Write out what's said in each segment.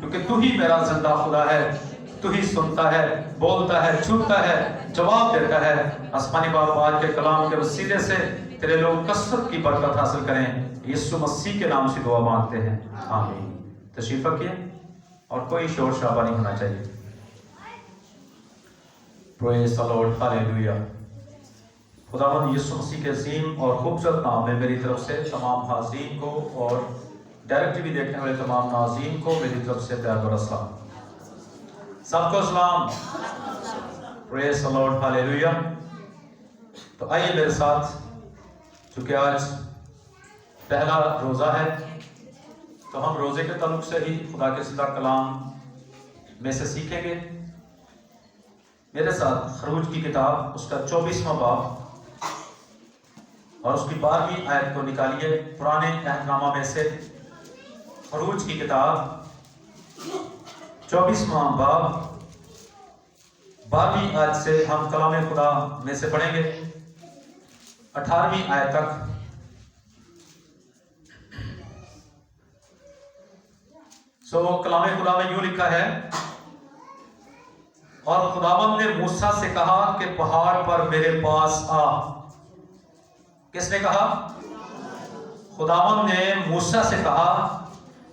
क्योंकि तू ही मेरा जिंदा खुदा है, तू ही सुनता है, बोलता है, छूता है, जवाब देता है। आसमानी बाप आज के कलाम के वसीले से तेरे लोग कसरत की बरकत हासिल करें, यीशु मसीह के नाम से दुआ मांगते हैं, आमीन। तशरीफ रखिए और कोई शोर शराबा नहीं होना चाहिए। Praise the Lord, hallelujah. खुदावंद यीशु मसीह के अजीम और खूबसूरत नाम में मेरी तरफ से तमाम हाज़रीन को और डायरेक्ट भी देखने वाले तमाम नाज़रीन को मेरी तरफ से प्यार भरा सलाम। सबको सलाम। Praise the Lord, hallelujah. तो आइए मेरे साथ, चूंकि आज पहला रोज़ा है, तो हम रोज़े के ताल्लुक से ही खुदा के सीधा कलाम में से सीखेंगे। मेरे साथ खरूज की किताब उसका 24वां बाब और उसकी 12वीं आयत को निकालिए। पुराने अहदनामा में से खरूज की किताब 24वां बाब 12वीं आयत से हम कलाम खुदा में से पढ़ेंगे 18वीं आयत तक। कलाम खुदा में यूं लिखा है, और खुदावंद ने मूसा से कहा कि पहाड़ पर मेरे पास आ। किसने कहा? खुदावंद ने मूसा से कहा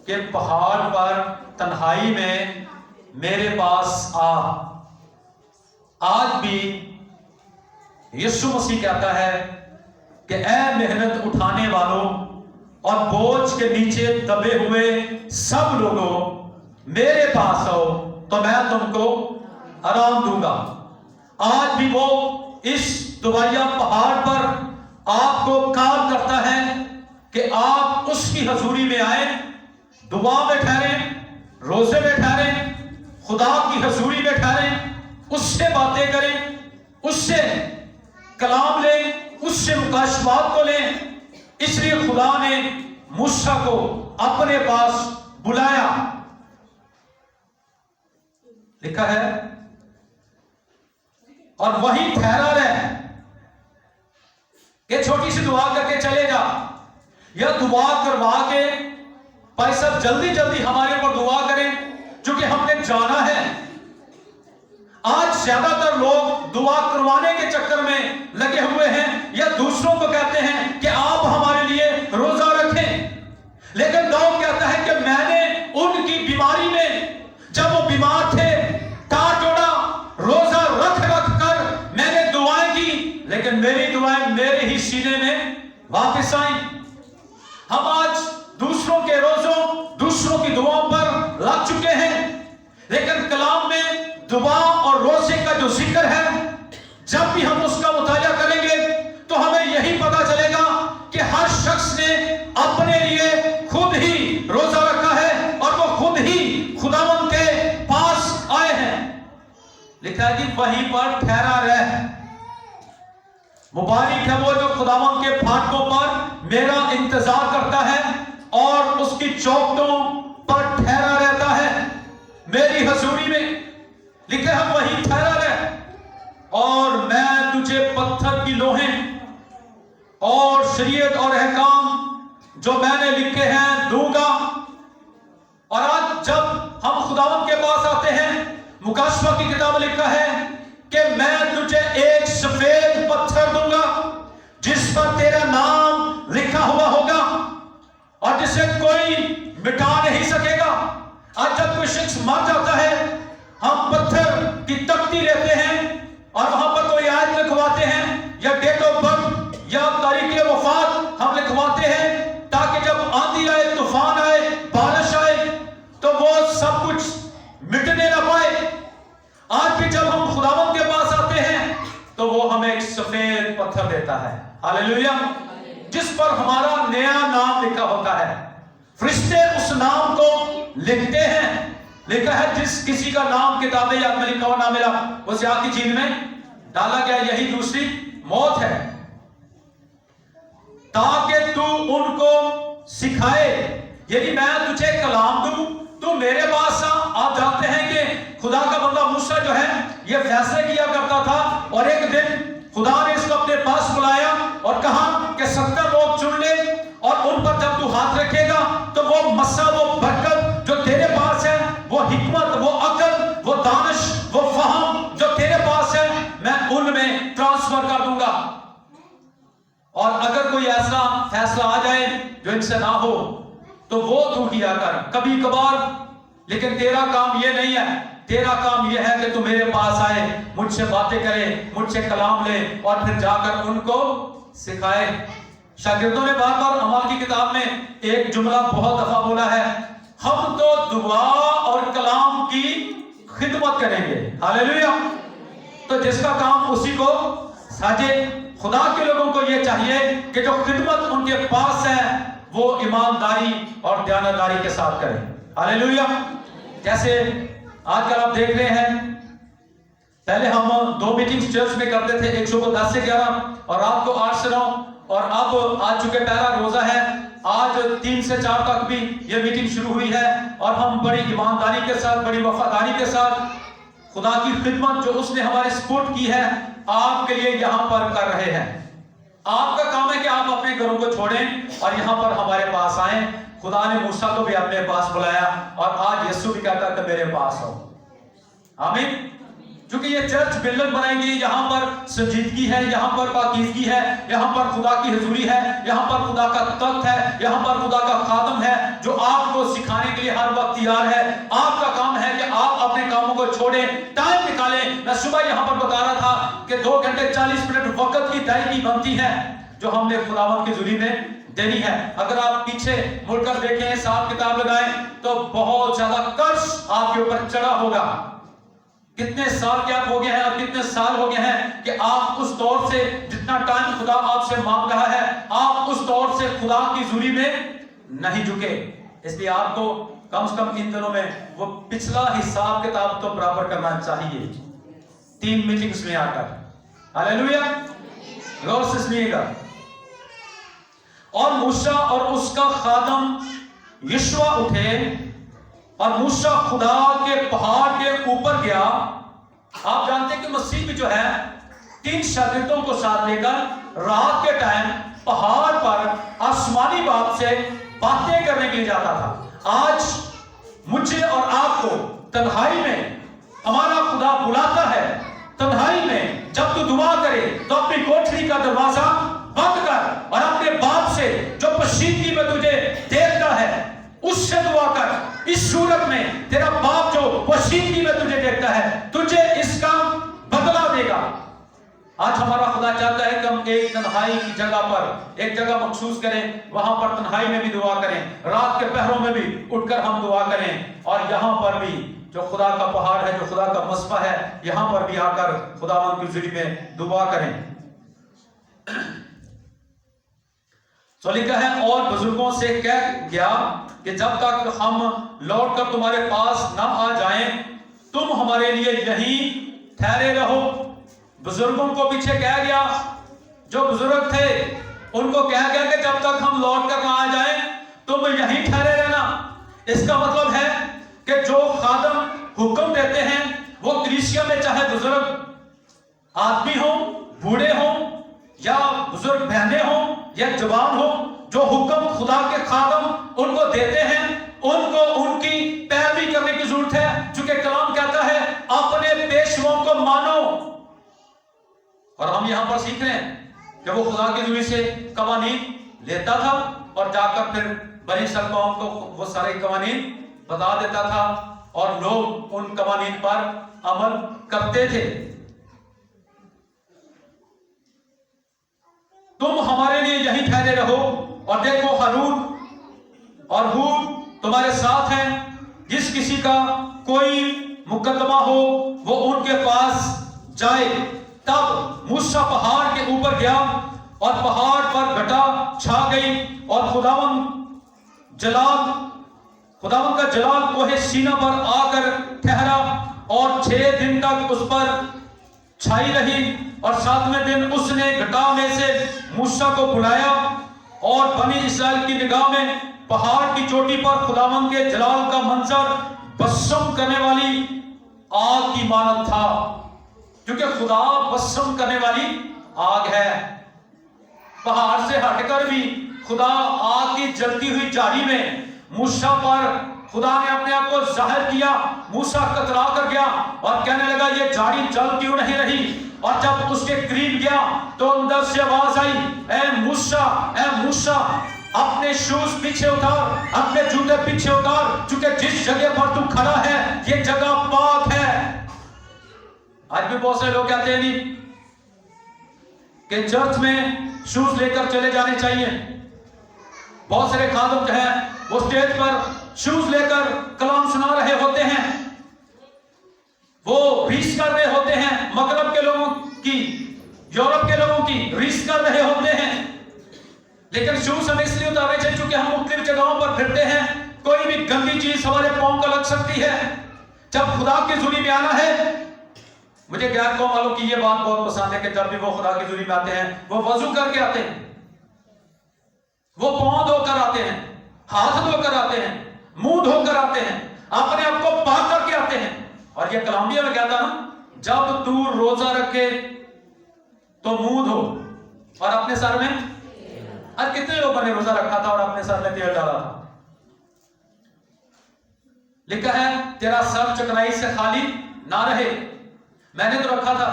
कि पहाड़ पर तन्हाई में मेरे पास आ। आज भी यीशु मसीह कहता है कि ऐ मेहनत उठाने वालों और बोझ के नीचे दबे हुए सब लोगों, मेरे पास आओ तो मैं तुमको आराम दूंगा। आज भी वो इस दुबैया पहाड़ पर आपको कॉल करता है कि आप उसकी हजूरी में आए, दुआ में ठहरे, रोजे में ठहरे, खुदा की हजूरी में ठहरे, उससे बातें करें, उससे कलाम लें, उससे मुकाशवात को लें। इसलिए खुदा ने मूसा को अपने पास बुलाया। लिखा है, और वहीं ठहरा रहे कि छोटी सी दुआ करके चले जा, या दुआ करवा के भाई साहब जल्दी जल्दी हमारे ऊपर दुआ करें, क्योंकि हमने जाना है। आज ज्यादातर लोग दुआ करवाने के चक्कर में लगे हुए हैं, या दूसरों को कहते हैं कि आप हमारे लिए रोजा रखें। लेकिन दाऊद कहता है कि मैंने उनकी बीमारी में, जब वो बीमार थे, काट ओढ़ा, रोजा रख रख कर मैंने दुआएं की, लेकिन मेरी दुआएं मेरे ही सीने में वापस आई। हम आज दूसरों के रोजों, दूसरों की दुआओं पर लग चुके हैं, लेकिन कलाम में दुआ और रोजे का जो जिक्र है, जब भी हम उसका मुताला करेंगे तो हमें यही पता चलेगा कि हर शख्स ने अपने लिए खुद ही रोजा रखा है और वो खुद ही खुदावंद के पास आए हैं। लिखा है कि वहीं पर ठहरा रहे। मुबारक है वो जो खुदावंद के फाटकों पर मेरा इंतजार करता है और उसकी चौखटों पर ठहरा रहता है, मेरी हजूरी में। लिखा है वहीं ठहरा रहे, और मैं तुझे पत्थर की लोहें और शरीयत और अहकाम जो मैंने लिखे हैं दूंगा। और आज जब हम खुदावंद के पास आते हैं, मुकाशवा की किताब में लिखा है कि मैं तुझे एक सफेद पत्थर दूंगा जिस पर तेरा नाम लिखा हुआ होगा और जिसे कोई मिटा नहीं सकेगा। आज जब कोई शख्स मर जाता है, हम पत्थर की तख्ती लेते हैं और वहां पर कोई आयत लिखवाते हैं या डेट ऑफ बर्थ या तारीख वफात हम लिखवाते हैं, ताकि जब आंधी आए, तूफान आए, बारिश आए, तो वो सब कुछ मिटने ना पाए। आज भी जब हम खुदावंद के पास आते हैं तो वो हमें एक सफेद पत्थर देता है, हालेलुया, जिस पर हमारा नया नाम लिखा होता है। फरिश्ते उस नाम को लिखते हैं। लिखा है जिस किसी का नाम किताबे याद में लिखा हुआ ना मिला, वो स्याह की झील में डाला गया, यही दूसरी मौत है। ताकि तू उनको सिखाए, यदि मैं तुझे कलाम दूं, तू मेरे पास आ। आप जानते हैं कि खुदा का बंदा मूसा जो है ये फैसले किया करता था, और एक दिन खुदा ने इसको अपने पास बुलाया और कहा कि 70 लोग चुन ले, और उन पर जब तू हाथ रखेगा तो वो मस्सा, वो बरकत जो तेरे पास है وہ حکمت, وہ عقل, وہ دانش, وہ فہم جو تیرے پاس ہے میں ان میں ٹرانسفر کر دوں گا. اور اگر کوئی ایسا فیصلہ آ جائے جو ان سے نہ ہو تو وہ تو کیا کر کبھی کبھار, لیکن تیرا کام یہ نہیں ہے. تیرا کام یہ ہے کہ تو میرے پاس آئے, مجھ سے باتیں کرے, مجھ سے کلام لے اور پھر جا کر ان کو سکھائے. شاگردوں نے بار بار اعمال کی کتاب میں ایک جملہ بہت دفعہ بولا ہے, ہم تو دعا اور کلام کی خدمت کریں گے. ہاللیلویا. تو جس کا کام اسی کو ساجے. خدا کے لوگوں کو یہ چاہیے کہ جو خدمت ان کے پاس ہے وہ ایمانداری اور دیانتداری کے ساتھ کریں. ہاللیلویا. جیسے آج کل آپ دیکھ رہے ہیں, پہلے ہم 2 میٹنگز چرچ میں کرتے تھے, ایک صبح 10 سے 11 اور رات کو 8 سے 9, اور اب آج چونکہ پہلا روزہ ہے, آج 3 سے 4 تک بھی یہ میٹنگ شروع ہوئی ہے, اور ہم بڑی ایمانداری کے ساتھ, بڑی وفاداری کے ساتھ خدا کی خدمت جو اس نے ہمارے سپورٹ کی ہے آپ کے لیے یہاں پر کر رہے ہیں. آپ کا کام ہے کہ آپ اپنے گھروں کو چھوڑیں اور یہاں پر ہمارے پاس آئیں. خدا نے موسیٰ کو بھی اپنے پاس بلایا اور آج یسوع بھی کہتا ہے کہ میرے پاس آؤ. آمین. کیونکہ یہ چرچ بلڈنگ بنائیں گی, یہاں پر سنجیدگی ہے, یہاں پر پاکیزگی ہے, یہاں پر خدا کی حضوری ہے, یہاں پر خدا کا تخت ہے, یہاں پر خدا کا خادم ہے جو آپ کو سکھانے کے لیے ہر وقت تیار ہے. آپ کا کام ہے کہ آپ اپنے کاموں کو چھوڑیں, ٹائم نکالیں. میں صبح یہاں پر بتا رہا تھا کہ 2 گھنٹے 40 منٹ وقت کی ادائیگی بنتی ہے جو ہم نے خداوند کی حضوری میں دینی ہے. اگر آپ پیچھے مڑ کر دیکھیں, حساب کتاب لگائیں تو بہت زیادہ قرض آپ کے اوپر چڑھا ہوگا. کتنے سال کے آپ ہو گئے ہیں اور کتنے سال ہو گئے ہیں کہ آپ اس دور سے جتنا ٹائم خدا آپ سے مانگ رہا ہے آپ اس دور سے خدا کی حضوری میں نہیں جھکے. اس لیے آپ کو کم سے کم ان دنوں میں وہ پچھلا حساب کتاب تو برابر کرنا چاہیے 3 میٹنگز میں آ کر. ہاللیلویا. غور سے سنیے گا. اور موسیٰ اور اس کا خادم یشوع اٹھے اور موسیٰ خدا کے پہاڑ کے اوپر گیا. آپ جانتے ہیں کہ مسیح بھی جو ہے 3 شاگردوں کو ساتھ لے کر رات کے ٹائم پہاڑ پر آسمانی باپ سے باتیں کرنے کے لیے جاتا تھا. آج مجھے اور آپ کو تنہائی میں ہمارا خدا بلاتا ہے. تنہائی میں جب تو دعا کرے تو اپنی کوٹھری کا دروازہ بند کر اور اپنے باپ سے جو پوشیدگی میں تجھے دیکھتا ہے اس سے دعا کر. اس صورت میں تیرا باپ جو پوشیدگی میں تجھے دیکھتا ہے تجھے اس کا بدلہ دے گا. آج ہمارا خدا چاہتا ہے کہ ہم ایک تنہائی کی جگہ پر ایک جگہ مخصوص کریں, وہاں پر تنہائی میں بھی دعا کریں, رات کے پہروں میں بھی اٹھ کر ہم دعا کریں, اور یہاں پر بھی جو خدا کا پہاڑ ہے, جو خدا کا مصباح ہے, یہاں پر بھی آ کر خداوند کی حضوری میں دعا کریں. تو لکھا ہے اور بزرگوں سے کہہ گیا کہ جب تک ہم لوٹ کر تمہارے پاس نہ آ جائیں تم ہمارے لیے یہیں ٹھہرے رہو. بزرگوں کو پیچھے کہہ گیا, جو بزرگ تھے ان کو کہہ گیا کہ جب تک ہم لوٹ کر نہ آ جائیں تم یہیں ٹھہرے رہنا. اس کا مطلب ہے کہ جو خادم حکم دیتے ہیں وہ کلیسیا میں چاہے بزرگ آدمی ہوں, بوڑھے ہوں, یا بزرگ بہنیں ہوں یا جوان ہوں, جو حکم خدا کے خادم ان کو دیتے ہیں ان کو ان کی پیروی کرنے کی ضرورت ہے. چونکہ کلام کہتا ہے اپنے پیشواؤں کو مانو. اور ہم یہاں پر سیکھ رہے ہیں کہ وہ خدا کی حضوری سے قوانین لیتا تھا اور جا کر پھر بنی اسرائیل قوم کو وہ سارے قوانین بتا دیتا تھا اور لوگ ان قوانین پر عمل کرتے تھے. تم ہمارے لیے یہیں ٹھہرے رہو اور دیکھو ہارون اور ہور تمہارے ساتھ ہیں. جس کسی کا کوئی مقدمہ ہو وہ ان کے پاس جائے. تب موسیٰ پہاڑ کے اوپر گیا اور پہاڑ پر گھٹا چھا گئی اور خداوند کا جلال کوہ سینا پر آ کر ٹھہرا اور 6 دن تک اس پر چھائی رہی. اور 7ویں دن اس نے گھٹا میں سے موسیٰ کو بلایا اور بنی اسرائیل کی نگاہ میں پہاڑ کی چوٹی پر خداوند کے جلال کا منظر بسم کرنے والی آگ کی مانند تھا. کیونکہ خدا بسم کرنے والی آگ ہے. پہاڑ سے ہٹ کر بھی خدا آگ کی جلتی ہوئی جاڑی میں موسیٰ پر खुदा ने अपने आप को जाहिर किया। मूसा कतरा कर गया और कहने लगा ये झाड़ी जल क्यों नहीं रही। और जब उसके करीब गया तो अंदर से आवाज आई, ए मूसा अपने शूज पीछे उतार, अपने जूते पीछे उतार, क्योंकि जिस जगह पर तू खड़ा है ये जगह पाक है। आज भी बहुत सारे लोग कहते हैं नहीं कि चर्च में शूज लेकर चले जाने चाहिए। बहुत सारे खादम जो है वो स्टेज पर शूज लेकर कलाम सुना रहे होते हैं, वो रीस कर रहे होते हैं, मगरब के लोगों की, यूरोप के लोगों की रीस कर रहे होते हैं। लेकिन शूज हमें इसलिए उतारने चाहिए क्योंकि हम मुख्तलिफ जगहों पर फिरते हैं, कोई भी गंदी चीज हमारे पांव को लग सकती है। जब खुदा की हुजूरी में आना है, मुझे गैर कौम वालों की ये बात बहुत पसंद है कि जब भी वो खुदा की हुजूरी में आते हैं वो वजू करके आते हैं, वो पांव धोकर आते हैं, हाथ धोकर आते हैं, मुंह धोकर आते हैं, अपने आप को पाक करके आते हैं। और ये कलामिया में कहता ना, जब तू रोजा रखे तो मुंह धो और अपने सर में, आज कितने लोगों ने रोजा रखा था और अपने सर में तेल डाला था। लिखा है तेरा सर चिकनाई से खाली ना रहे। मैंने तो रखा था,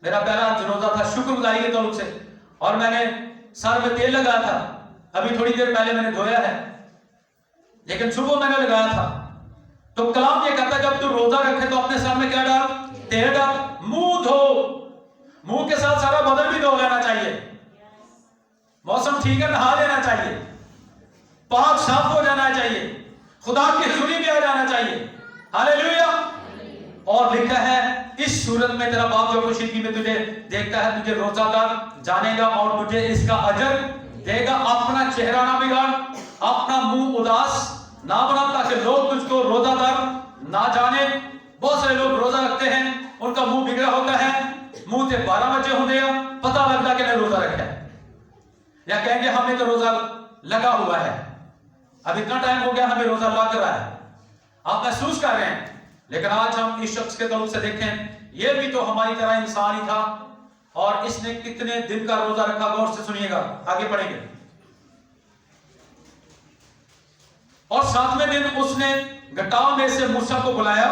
मेरा पहला रोजा था शुक्रगुजारी के ताल्लुक से, और मैंने सर में तेल लगाया था। अभी थोड़ी देर पहले मैंने धोया है, लेकिन सुबह मैंने लगाया था। तो कलाम ये कहता है जब तू रोजा रखे तो अपने सर में क्या डाल, तेल डाल, मुंह धो, मुंह के साथ सारा बदन भी धो लेना चाहिए। मौसम ठीक है, नहा लेना चाहिए, पाक साफ हो जाना चाहिए, खुदा की हुजूरी में आ जाना चाहिए। हालेलुया। और लिखा है इस सूरत में तेरा बाप जो खुशी में तुझे देखता है तुझे रोजादार जानेगा और तुझे इसका अजर देगा। अपना चेहरा ना बिगाड़, अपना मुंह उदास ना बना, ताकि लोग तुझको रोजादार ना जाने। बहुत सारे लोग रोजा रखते हैं, उनका मुंह बिगड़ा होता है, मुंह से 12 बजे होते हैं, पता लगता कि नहीं रोजा रखा है, या कहेंगे हमें तो रोजा लगा हुआ है, अब इतना टाइम हो गया हमें रोजा लग रहा है। आप महसूस कर रहे हैं, लेकिन आज हम इस शख्स के तौर से देखें, ये भी तो हमारी तरह इंसान ही था, और इसने कितने दिन का रोजा रखा, गौर से सुनिएगा, आगे पढ़ेंगे। और 7वें दिन उसने घटाओं में से मूसा को बुलाया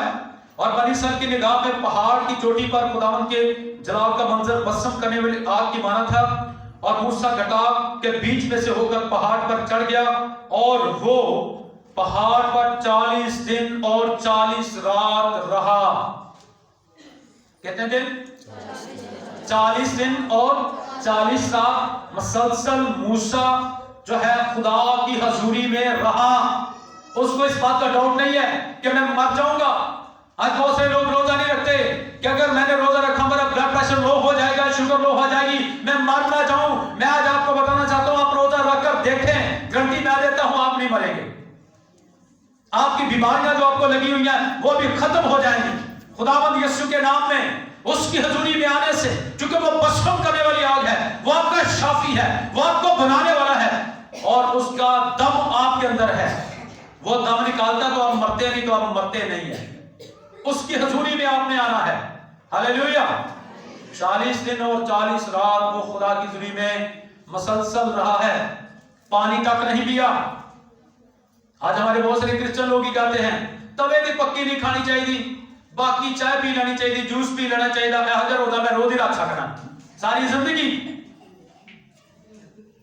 और बनी इसराइल की निगाह में पहाड़ की चोटी पर खुदावंद के जलाल का मंजर भस्म करने वाली आग की माना था। और मूसा घटाव के बीच में से होकर पहाड़ पर चढ़ गया, और वो पहाड़ पर 40 दिन और 40 रात रहा। कितने दिन? 40 दिन और 40 रात मसलसल मूसा जो है खुदा की हजूरी में रहा। उसको इस बात का डाउट नहीं है कि मैं मर जाऊंगा। आज बहुत से लोग रोजा नहीं रखते कि अगर मैंने रोजा रखा मेरा ब्लड प्रेशर लो हो जाएगा, शुगर लो हो जाएगी, मैं मर ना जाऊं। मैं आज आपको बताना चाहता हूं, आप रोजा रखकर देखें, गारंटी मैं देता हूं आप नहीं मरेंगे। आपकी बीमारियां जो आपको लगी हुई हैं वो भी खत्म हो जाएंगी खुदावंद यीशु के नाम में। उसकी हजूरी में आने से, क्योंकि वो भस्म करने वाली आग है, वो आपका शाफी है, वो आपको बनाने वाला है, और उसका दम आपके अंदर है। वो दम निकालता तो आप मरते नहीं, तो आप मरते नहीं है। उसकी हजूरी में आपने आना है। हालेलुया। 40 दिन और 40 रात वो खुदा की हजूरी में मसलसल रहा है, पानी तक नहीं पिया। आज हमारे बहुत सारे क्रिश्चियन लोग ही कहते हैं तवे की पक्की नहीं खानी चाहिए, बाकी चाय पी लेनी चाहिए, जूस पी लेना चाहिए, हजर रोजा मैं रोज ही रख सकना सारी जिंदगी।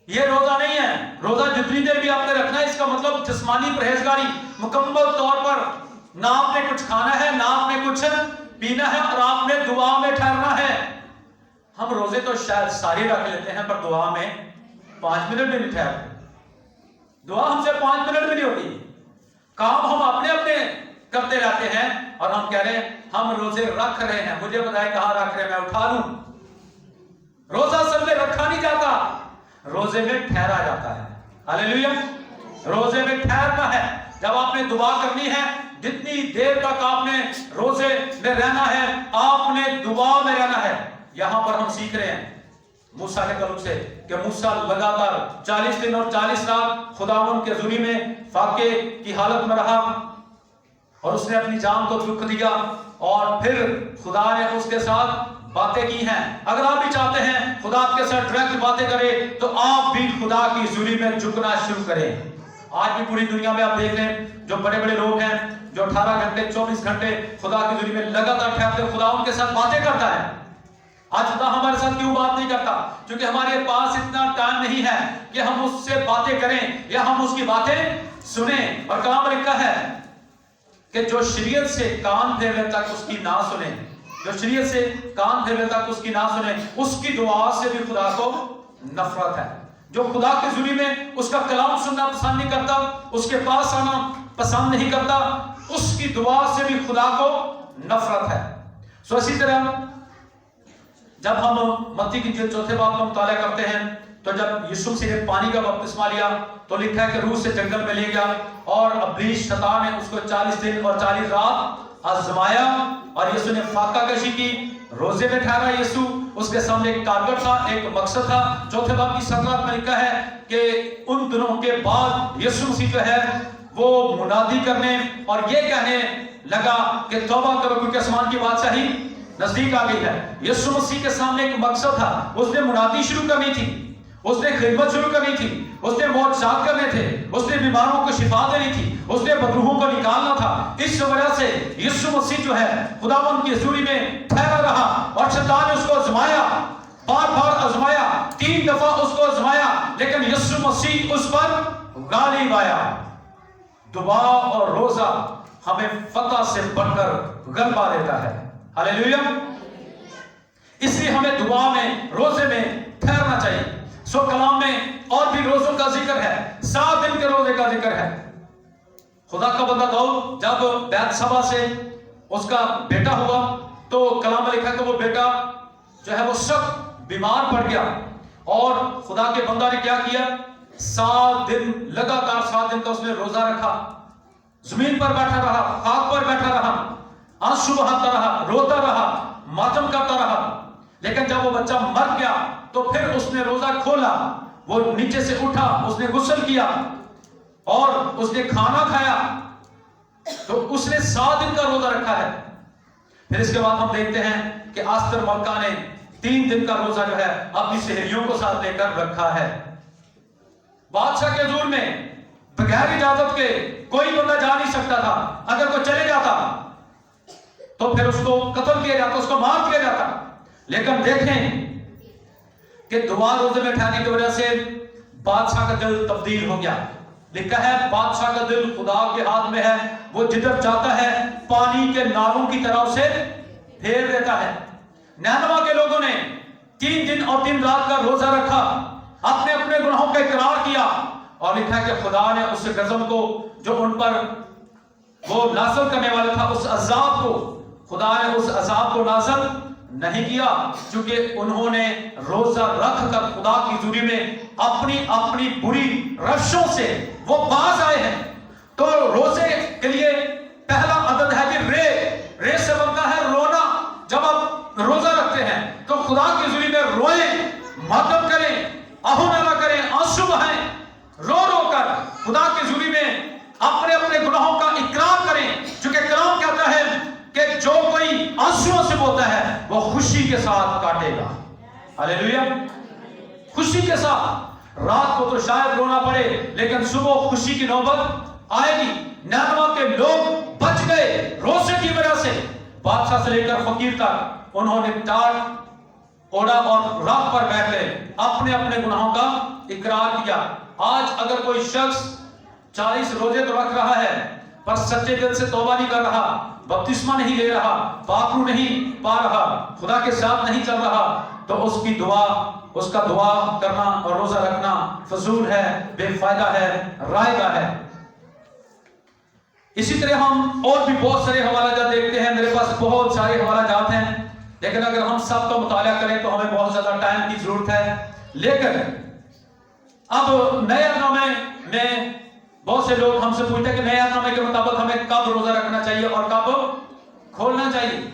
ये रोजा नहीं है। रोजा जितनी देर भी आपने रखना है, इसका मतलब जिस्मानी परहेजगारी मुकम्मल तौर पर, ना आपने कुछ खाना है, ना आपने कुछ पीना है, और आपने दुआ में ठहरना है। हम रोजे तो शायद सारे रख लेते हैं, पर दुआ में 5 मिनट भी नहीं ठहरते। दुआ हमसे 5 मिनट भी नहीं होती। काम हम अपने अपने करते रहते हैं, और हम कह रहे हैं हम रोजे रख रहे हैं। मुझे बताए कहां रख रहे हैं, मैं उठा लूं। रोजा असल में रखा नहीं जाता, रोजे में ठहरा जाता है। हालेलुया। रोजे में ठहरना है। जब आपने दुआ करनी है, जितनी देर तक आपने रोजे में रहना है, आपने दुआ में रहना है। यहां पर हम सीख रहे हैं मूसा के तलुक से कि मूसा लगातार 40 दिन और 40 रात खुदावंद के हुजूरी में फाके की हालत में रहा, और उसने अपनी जान को दुख दिया, और फिर खुदा ने उसके साथ बातें की हैं। अगर आप भी चाहते हैं खुदा आपके साथ डायरेक्ट बातें करे, तो आप भी खुदा की हुजूरी में झुकना शुरू करें। आज भी पूरी दुनिया में आप देख लें, जो बड़े बड़े लोग हैं जो 18 घंटे 24 घंटे खुदा की हज़ूरी में लगातार ठहरते, खुदा उनके साथ बातें करता है। आज खुदा हमारे साथ क्यों बात नहीं करता? क्योंकि हमारे पास इतना टाइम नहीं है कि हम उससे बातें करें या हम उसकी बातें सुने। और कलाम में लिखा है कि जो शरीयत से कान फेरने तक उसकी ना सुने, जो शरीयत से कान फेरने तक उसकी ना सुने, उसकी दुआ से भी खुदा को नफरत है। जो खुदा की हज़ूरी में उसका कलाम सुनना पसंद नहीं करता, उसके पास आना पसंद नहीं करता, उसकी दुआ से भी खुदा को नफरत है। सो इसी तरह जब हम मत्ती की 4 बाब का मुताला करते हैं, तो जब यीशु मसीह ने पानी का बपतिस्मा लिया तो लिखा है कि रूह से जंगल में ले गया और इब्लीस शैतान ने उसको 40 दिन और 40 रात आजमाया और यीशु ने फाका कशी की, रोजे में ठहरा यीशु, उसके सामने एक टारगेट था, एक मकसद था। 4 बाब की 17 में लिखा है कि उन दिनों के बाद यीशु मसीह जो है वो मुनादी करने और ये कहने लगा कि तौबा करो क्योंकि आसमान की बादशाही नजदीक आ गई है। यीशु मसीह के सामने एक मकसद था, उसने मुनादी शुरू करनी थी, उसने खिदमत शुरू करनी थी, उसने मौजज़ात करने थे, उसने बीमारों को शिफा देनी थी, उसने बदरूहों को निकालना था। इस वजह से यीशु मसीह जो है खुदावंद की हज़ूरी में ठहरा रहा और शैतान ने उसको आजमाया, बार बार आजमाया, 3 दफा उसको आजमाया, लेकिन यीशु मसीह उस पर गालिब आया। दुआ और रोजा हमें फतह से बढ़कर गलबा देता है। हालेलुया। इसलिए हमें दुआ में, रोजे में ठहरना चाहिए। सो कलाम में और भी रोजों का जिक्र है, 7 दिन के रोजे का जिक्र है। खुदा का बंदा दाऊद जब बैतशबा से उसका बेटा हुआ तो कलाम में लिखा कि वो बेटा जो है वो सख्त बीमार पड़ गया और खुदा के बंदा ने क्या किया, 7 दिन लगातार 7 दिन का उसने रोजा रखा, जमीन पर बैठा रहा, खाक पर बैठा रहा, आंसू बहाता रहा, रोता रहा, मातम करता रहा। लेकिन जब वो बच्चा मर गया तो फिर उसने रोजा खोला, वो नीचे से उठा, उसने गुस्ल किया और उसने खाना खाया, तो उसने 7 दिन का रोजा रखा है। फिर इसके बाद हम देखते हैं कि आस्तर मलका ने 3 दिन का रोजा जो है अपनी सहेलियों को साथ लेकर रखा है। बादशाह के हज़ूर में बगैर इजाजत के कोई बंदा जा नहीं सकता था। अगर कोई चले जाता तो फिर उसको कत्ल किया जाता, उसको मार दिया जाता। लेकिन देखें कि दुआ रोजे में ठहरने की वजह से बादशाह का दिल तब्दील हो गया। लिखा है बादशाह का दिल खुदा के हाथ में है, वो जिधर जाता है पानी के नालों की तरह उसे फेर देता है। नैनवा के लोगों ने 3 दिन और 3 रात का रोजा रखा, अपने अपने गुनाहों का इकरार किया और लिखा है कि खुदा ने उस गजब को जो उन पर वो नाज़िल करने वाला था, उस अजाब को, खुदा ने उस अजाब को नाज़िल नहीं किया, क्योंकि उन्होंने रोजा रख कर खुदा की हज़ूरी में अपनी अपनी बुरी रविशों से वो बाज आए हैं। तो रोजे के लिए पहला अदद है कि रे से बनता है रोना। जब आप रोजा रखते हैं तो खुदा की हज़ूरी में रोएं, मातम करें, आहोनाला करें, आंसू बहाएं, रो रो कर खुदा की हज़ूरी में अपने अपने गुनाहों का इकरार करें। क्योंकि कलाम कहता है कि जो कोई आंसुओं से बोता है वो खुशी के साथ काटेगा। हालेलुया। खुशी के साथ। रात को तो शायद रोना पड़े लेकिन सुबह खुशी की नौबत आएगी। नैनवा के लोग बच गए रोजे की वजह से। बादशाह से लेकर फकीर तक उन्होंने टाट ओढ़ा और रात पर बैठ गए, अपने अपने गुनाहों का इकरार किया। आज अगर कोई शख्स 40 रोजे तो रख रहा है पर सच्चे दिल से तौबा नहीं कर रहा, बपतिस्मा नहीं ले रहा, पाकरू नहीं पा रहा, खुदा के साथ नहीं चल रहा, तो उसकी दुआ, उसका दुआ करना और रोजा रखना फजूल है, बेफायदा है, रायगा है। इसी तरह हम और भी बहुत सारे हवाला जात देखते हैं। मेरे पास बहुत सारे हवाला जात हैं, लेकिन अगर हम सब का मुताला करें तो हमें बहुत ज्यादा टाइम की जरूरत है। लेकिन अब नए नामे में बहुत से लोग हमसे पूछते हैं कि नए नामे के मुताबिक हमें कब रोजा रखना चाहिए और कब खोलना चाहिए।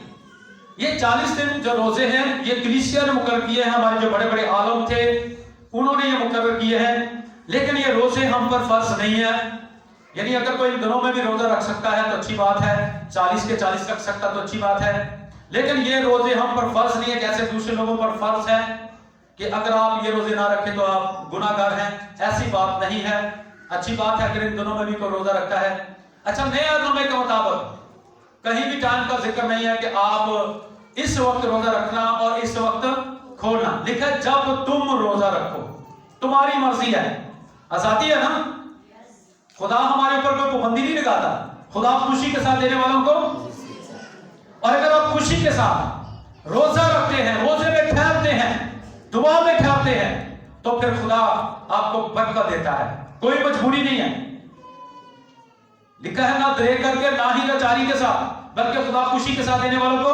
ये 40 दिन जो रोजे हैं ये कलीसिया ने मुकर्रर किए हैं, हमारे जो बड़े बड़े आलम थे उन्होंने ये मुकर्रर किए हैं। लेकिन ये रोजे हम पर फर्ज नहीं है। यानी अगर कोई इन दिनों में भी रोजा रख सकता है तो अच्छी बात है, 40 के 40 रख सकता तो अच्छी बात है। लेकिन ये रोजे हम पर फर्ज नहीं है जैसे दूसरे लोगों पर फर्ज है कि अगर आप ये रोजे ना रखें तो आप गुनाहगार हैं। ऐसी बात नहीं है। अच्छी बात है अगर इन दिनों में भी कोई रोजा रखता है। अच्छा, नए नामे के मुताबिक कहीं भी टाइम का जिक्र नहीं है कि आप इस वक्त रोजा रखना और इस वक्त खोलना। लिखा है जब तुम रोजा रखो, तुम्हारी मर्जी है, आजादी है ना। खुदा हमारे ऊपर कोई पाबंदी नहीं लगाता, खुदा खुशी के साथ देने वालों को। और अगर आप खुशी के साथ रोजा रखते हैं, रोजे में ठहरते हैं, दुआ में ठहरते हैं, तो फिर खुदा आपको बरकत देता है, कोई मजबूरी नहीं है। लिखा है ना दे करके ना ही लाचारी के साथ, बल्कि खुदा खुशी के साथ देने वालों को।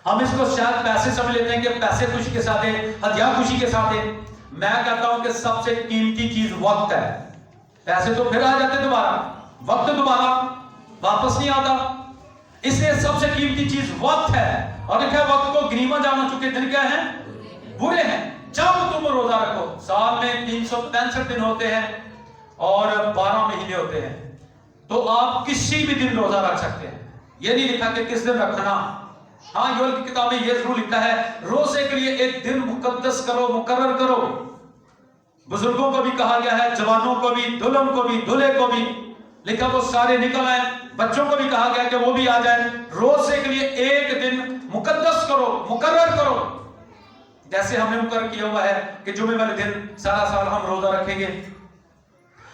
हम इसको शायद पैसे समझ लेते हैं कि पैसे खुशी के साथ है, हथियार खुशी के साथ है। मैं कहता हूं कि सबसे कीमती चीज वक्त है। पैसे तो फिर आ जाते दोबारा, वक्त दोबारा वापस नहीं आता, इसलिए सबसे कीमती चीज वक्त है। और लिखा है वक्त को गनीमत जानो, चुके दिन क्या है, बुरे हैं। जब तुम रोजा रखो, साल में 365 दिन होते हैं और 12 महीने होते हैं, तो आप किसी भी दिन रोजा रख सकते हैं। ये नहीं लिखा कि किस दिन रखना। हाँ, योएल की किताब में ये जरूर लिखा है रोजे के लिए एक दिन मुकद्दस करो, मुकर्रर करो। बुजुर्गों को भी कहा गया है, जवानों को भी, दुल्हन को भी, दूल्हे को भी, लिखा वो सारे निकल आए। बच्चों को भी कहा गया कि वो भी आ जाए। रोजे के लिए एक दिन मुकद्दस करो, मुकर्रर करो। जैसे हमने मुकर्रर किया हुआ है कि जुमे वाले दिन सारा साल हम रोजा रखेंगे,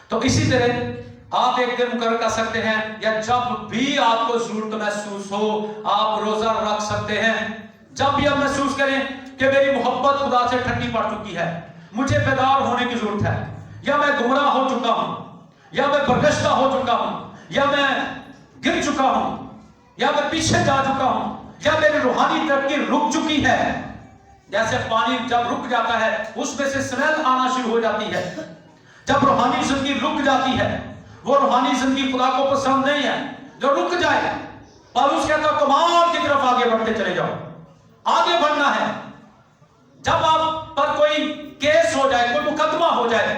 तो इसी तरह आप एक दिन मुकर्रर कर सकते हैं, या जब भी आपको जरूरत महसूस हो आप रोजा रख सकते हैं। जब भी आप महसूस करें कि मेरी मोहब्बत खुदा से ठंडी पड़ चुकी है, मुझे बेदार होने की जरूरत है, या मैं गुमराह हो चुका हूं, या मैं बरगश्ता हो चुका हूं, या मैं गिर चुका हूं, या मैं पीछे जा चुका हूं, या मेरी रूहानी तरक्की रुक चुकी है। जैसे पानी जब रुक जाता है उसमें से स्मेल आना शुरू हो जाती है। जब रूहानी जिंदगी रुक जाती है, वो रूहानी जिंदगी खुदा को पसंद नहीं है जो रुक जाए। पौलुस कहता है कमाल की तरफ आगे बढ़ते चले जाओ, आगे बढ़ना है। जब आप पर कोई केस हो जाए, कोई मुकदमा हो जाए,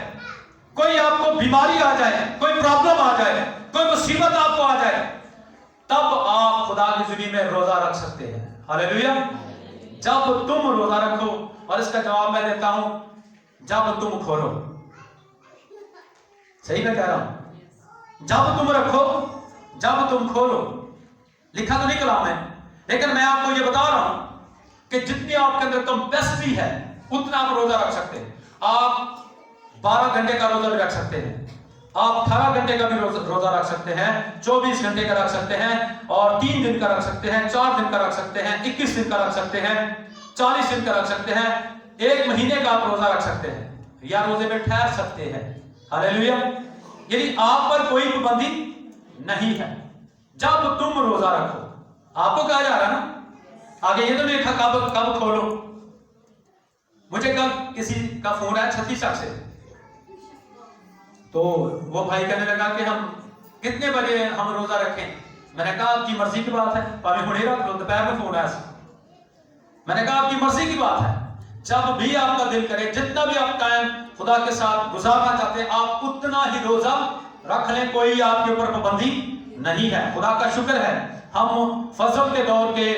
कोई आपको बीमारी आ जाए, कोई प्रॉब्लम आ जाए, कोई मुसीबत आपको आ जाए, तब आप खुदा की जुबानी में रोजा रख सकते हैं। हालेलुया। जब तुम रोजा रखो, और इसका जवाब मैं देता हूं, जब तुम खोलो। सही मैं कह रहा हूं, जब तुम रखो, जब तुम खोलो। लिखा तो नहीं कलाम में, लेकिन मैं आपको ये बता रहा हूं कि जितनी आपके अंदर कैपेसिटी है उतना आप रोजा रख सकते हैं। आप 12 घंटे का रोजा भी रख सकते हैं, आप 18 घंटे का भी रोजा रख सकते हैं, 24 घंटे का रख सकते हैं, और 3 दिन का रख सकते हैं, 4 दिन का रख सकते हैं, 21 दिन का रख सकते हैं, 40 दिन का रख सकते हैं, 1 महीने का आप रोजा रख सकते हैं, या रोजे में ठहर सकते हैं। हालेलुया। यानी आप पर कोई पाबंदी नहीं है। जब तुम रोजा रखो, आपको कहा जा रहा है ना, आगे ये तो नहीं लिखा कब खोलो। मुझे कल किसी का फोन आया छत्तीसगढ़ से, तो वो भाई कहने लगा कि हम कितने बजे हम रोजा रखें। मैंने कहा आपकी मर्जी की बात है, भाभी हुणे रख लो। दोपहर में फोन आया, मैंने कहा आपकी मर्जी की बात है, जब भी आपका दिल करे, जितना भी आप टाइम खुदा के साथ गुजारना चाहते हैं, आप उतना ही रोजा रख लें, कोई आपके ऊपर पाबंदी नहीं है। खुदा का शुक्र है हम फजल के दौर के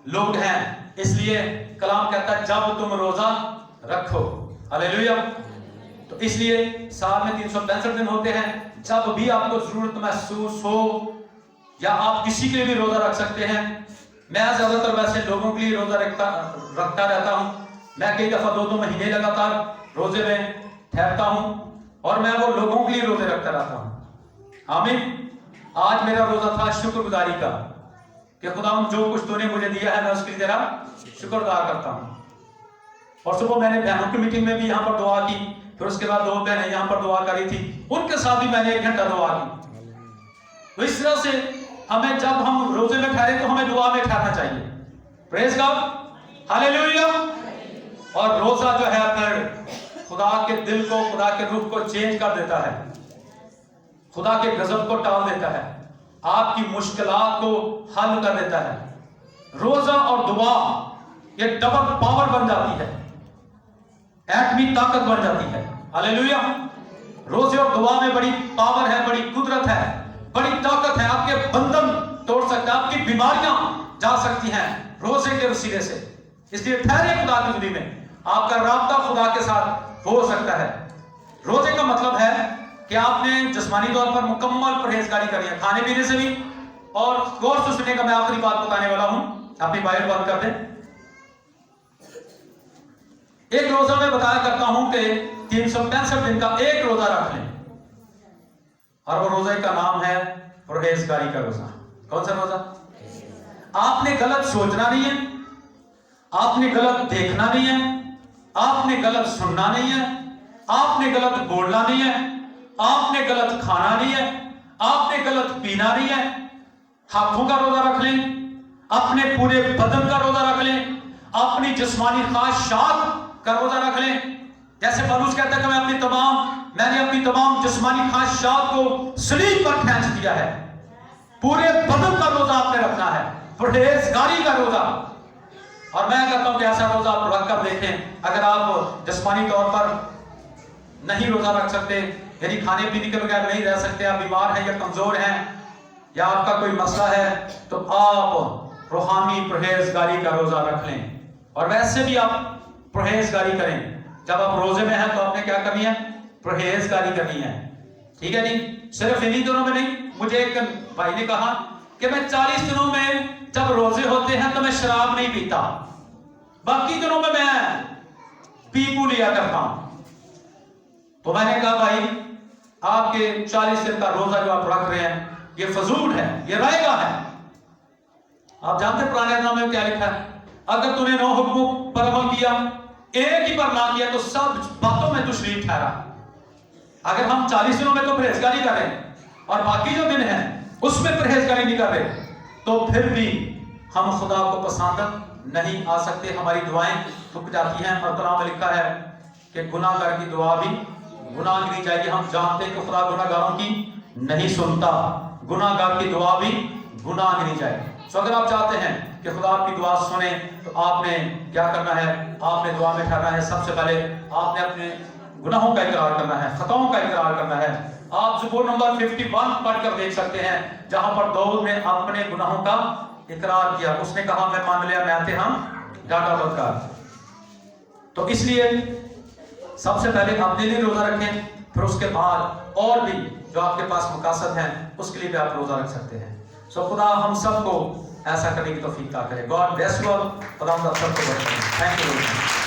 लोग हैं, इसलिए कलाम कहता है जब तुम रोजा रखो। हालेलुया। तो इसलिए साल में 365 दिन होते हैं। जब भी आपको जरूरत महसूस हो, या आप किसी के लिए भी रोजा रख सकते हैं। मैं ज्यादातर वैसे लोगों के लिए रोजा रखता रहता हूं। मैं कई दफा 2-2 महीने लगातार रोजे में ठहरता हूं, और मैं वो लोगों के लिए रोजे रखता रहता हूं। आमीन। आज मेरा रोजा था शुक्रगुजारी का, कि खुदा जो कुछ तूने मुझे दिया है मैं उसके लिए तेरा शुक्रगुजार करता हूं। और सुबह मैंने बहनों की मीटिंग में भी यहाँ पर दुआ की, फिर उसके बाद 2 बहनें यहाँ पर दुआ करी थी, उनके साथ भी मैंने 1 घंटा दुआ की। तो इस तरह से हमें, जब हम रोजे में ठहरे तो हमें दुआ में ठहरना चाहिए। Praise God. हालेलुया। और रोजा जो है फिर खुदा के दिल को, खुदा के रूह को चेंज कर देता है, खुदा के गजब को टाल देता है, आपकी मुश्किलात को हल कर देता है। रोजा और दुआ ये डबल पावर बन जाती है, एटमी ताकत बन जाती है। हालेलुया। रोजे और दुआ में बड़ी पावर है, बड़ी कुदरत है, बड़ी ताकत है। आपके बंधन तोड़ सकता है, आपकी बीमारियां जा सकती हैं रोजे के वसीले से। इसलिए ठहरे खुदा की जुबानी में, आपका राब्ता खुदा के साथ हो सकता है। روزے کا مطلب ہے کہ آپ نے جسمانی طور پر مکمل پرہیزگاری کرنی ہے، کھانے پینے سے بھی. اور غور سے سننے کا میں آخری بات بتانے والا ہوں، اپنی بائبل بند کر دیں. ایک روزہ میں بتایا کرتا ہوں کہ 365 دن کا ایک روزہ رکھ لیں، اور وہ روزے کا نام ہے پرہیزگاری کا روزہ. کون سا روزہ؟ آپ نے غلط سوچنا نہیں ہے، آپ نے غلط دیکھنا نہیں ہے، آپ نے غلط سننا نہیں ہے، آپ نے غلط بولنا نہیں ہے، آپ نے غلط کھانا نہیں ہے، آپ نے غلط پینا نہیں ہے. ہاتھوں کا روزہ رکھ لیں، اپنے پورے بدن کا روزہ رکھ لیں، اپنی جسمانی خواہشات کا روزہ رکھ لیں. جیسے پولس کہتا ہے کہ میں نے اپنی تمام جسمانی خواہشات کو صلیب پر کھینچ دیا ہے. پورے بدن کا روزہ آپ نے رکھنا ہے، پرہیزگاری کا روزہ. اور میں کہتا ہوں کہ ایسا روزہ آپ رکھ کر دیکھیں. اگر آپ جسمانی طور پر نہیں روزہ رکھ سکتے، یعنی کھانے پینے کے بغیر نہیں رہ سکتے، آپ بیمار ہیں یا کمزور ہیں یا آپ کا کوئی مسئلہ ہے، تو آپ روحانی پرہیزگاری کا روزہ رکھ لیں. اور ویسے بھی آپ پرہیزگاری کریں. جب آپ روزے میں ہیں تو آپ نے کیا کرنی ہے؟ پرہیزگاری کرنی ہے. ٹھیک ہے جی؟ صرف انہی دنوں میں نہیں. مجھے ایک بھائی نے کہا کہ میں 40 دنوں میں جب روزے ہوتے ہیں تو میں شراب نہیں پیتا، باقی دنوں میں پی لیا کرتا ہوں. تو میں نے کہا بھائی آپ کے 40 دن کا روزہ جو آپ رکھ رہے ہیں یہ فضول ہے، یہ رائے گا ہے. آپ جانتے ہیں پرانے نامے میں کیا لکھا ہے؟ اگر تو نے 9 حکموں پر عمل کیا، ایک ہی پر نہ کیا تو سب باتوں میں تو شریک ٹھہرا. اگر ہم 40 دنوں میں تو پرہیزگاری کر رہے ہیں اور باقی جو دن ہیں اس میں پرہیزگاری نہیں کر رہے، تو پھر بھی ہم خدا کو پسند نہیں آ سکتے. ہماری دعائیں رک جاتی ہیں. اور کلام میں لکھا ہے کہ گناہ گار کی دعا بھی گناہ گنی جائے گی. ہم جانتے ہیں کہ خدا گناہ گاروں کی نہیں سنتا، گناہ گار کی دعا بھی گناہ گنی جائے گی. سو اگر آپ چاہتے ہیں کہ خدا آپ کی دعا سنے تو آپ نے کیا کرنا ہے؟ آپ نے دعا میں ٹھہرنا ہے. سب سے پہلے آپ نے اپنے گناہوں کا اقرار کرنا ہے، خطاؤں کا اقرار کرنا ہے. آپ زبور نمبر 51 پڑھ کر دیکھ سکتے ہیں جہاں پر داؤد نے اپنے گناہوں کا اقرار کیا. اس نے کہا میں مان لیا میں ہم ڈاٹا بدکار. تو اس لیے سب سے پہلے اپنے لیے روزہ رکھیں، پھر اس کے بعد اور بھی جو آپ کے پاس مقاصد ہیں اس کے لیے بھی آپ روزہ رکھ سکتے ہیں. سو خدا ہم سب کو ایسا کرنے کی توفیق عطا کرے. God bless you all. خدا ہم سب کو برکت دے. Thank you.